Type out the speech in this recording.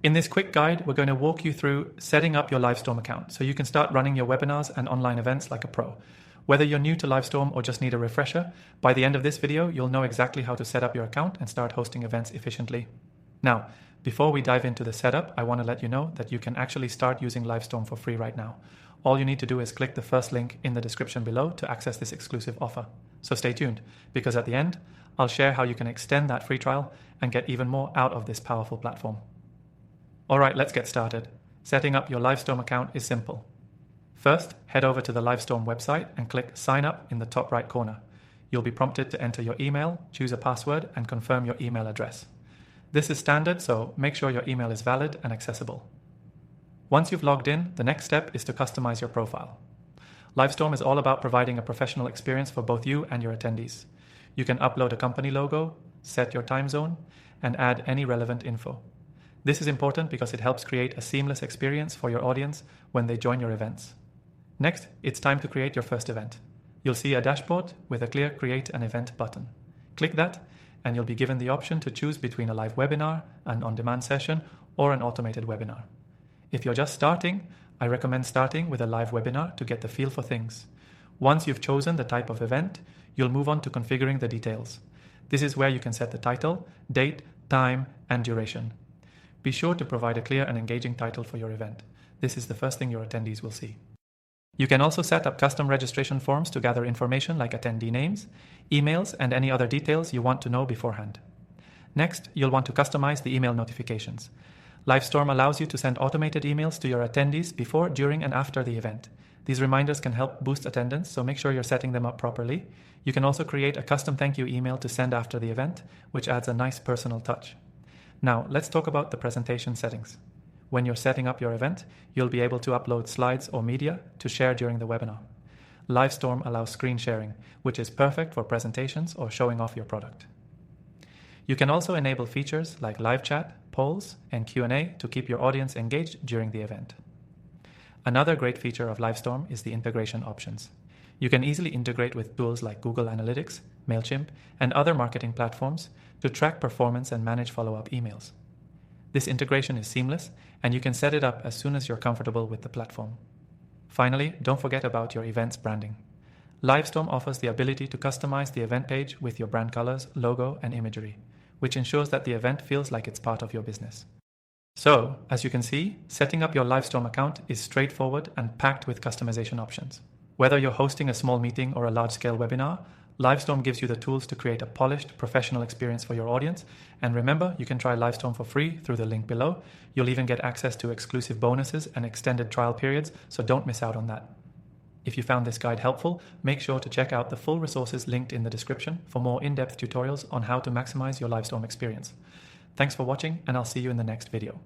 In this quick guide, we're going to walk you through setting up your Livestorm account so you can start running your webinars and online events like a pro. Whether you're new to Livestorm or just need a refresher, by the end of this video, you'll know exactly how to set up your account and start hosting events efficiently. Now, before we dive into the setup, I want to let you know that you can actually start using Livestorm for free right now. All you need to do is click the first link in the description below to access this exclusive offer. So stay tuned, because at the end, I'll share how you can extend that free trial and get even more out of this powerful platform. Alright, let's get started. Setting up your Livestorm account is simple. First, head over to the Livestorm website and click Sign Up in the top right corner. You'll be prompted to enter your email, choose a password, and confirm your email address. This is standard, so make sure your email is valid and accessible. Once you've logged in, the next step is to customize your profile. Livestorm is all about providing a professional experience for both you and your attendees. You can upload a company logo, set your time zone, and add any relevant info. This is important because it helps create a seamless experience for your audience when they join your events. Next, it's time to create your first event. You'll see a dashboard with a clear Create an Event button. Click that, and you'll be given the option to choose between a live webinar, an on-demand session, or an automated webinar. If you're just starting, I recommend starting with a live webinar to get the feel for things. Once you've chosen the type of event, you'll move on to configuring the details. This is where you can set the title, date, time, and duration. Be sure to provide a clear and engaging title for your event. This is the first thing your attendees will see. You can also set up custom registration forms to gather information like attendee names, emails, and any other details you want to know beforehand. Next, you'll want to customize the email notifications. Livestorm allows you to send automated emails to your attendees before, during, and after the event. These reminders can help boost attendance, so make sure you're setting them up properly. You can also create a custom thank you email to send after the event, which adds a nice personal touch. Now, let's talk about the presentation settings. When you're setting up your event, you'll be able to upload slides or media to share during the webinar. Livestorm allows screen sharing, which is perfect for presentations or showing off your product. You can also enable features like live chat, polls, and Q&A to keep your audience engaged during the event. Another great feature of Livestorm is the integration options. You can easily integrate with tools like Google Analytics, MailChimp, and other marketing platforms to track performance and manage follow-up emails. This integration is seamless, and you can set it up as soon as you're comfortable with the platform. Finally, don't forget about your event's branding. Livestorm offers the ability to customize the event page with your brand colors, logo, and imagery, which ensures that the event feels like it's part of your business. So, as you can see, setting up your Livestorm account is straightforward and packed with customization options. Whether you're hosting a small meeting or a large-scale webinar, Livestorm gives you the tools to create a polished, professional experience for your audience. And remember, you can try Livestorm for free through the link below. You'll even get access to exclusive bonuses and extended trial periods, so don't miss out on that. If you found this guide helpful, make sure to check out the full resources linked in the description for more in-depth tutorials on how to maximize your Livestorm experience. Thanks for watching, and I'll see you in the next video.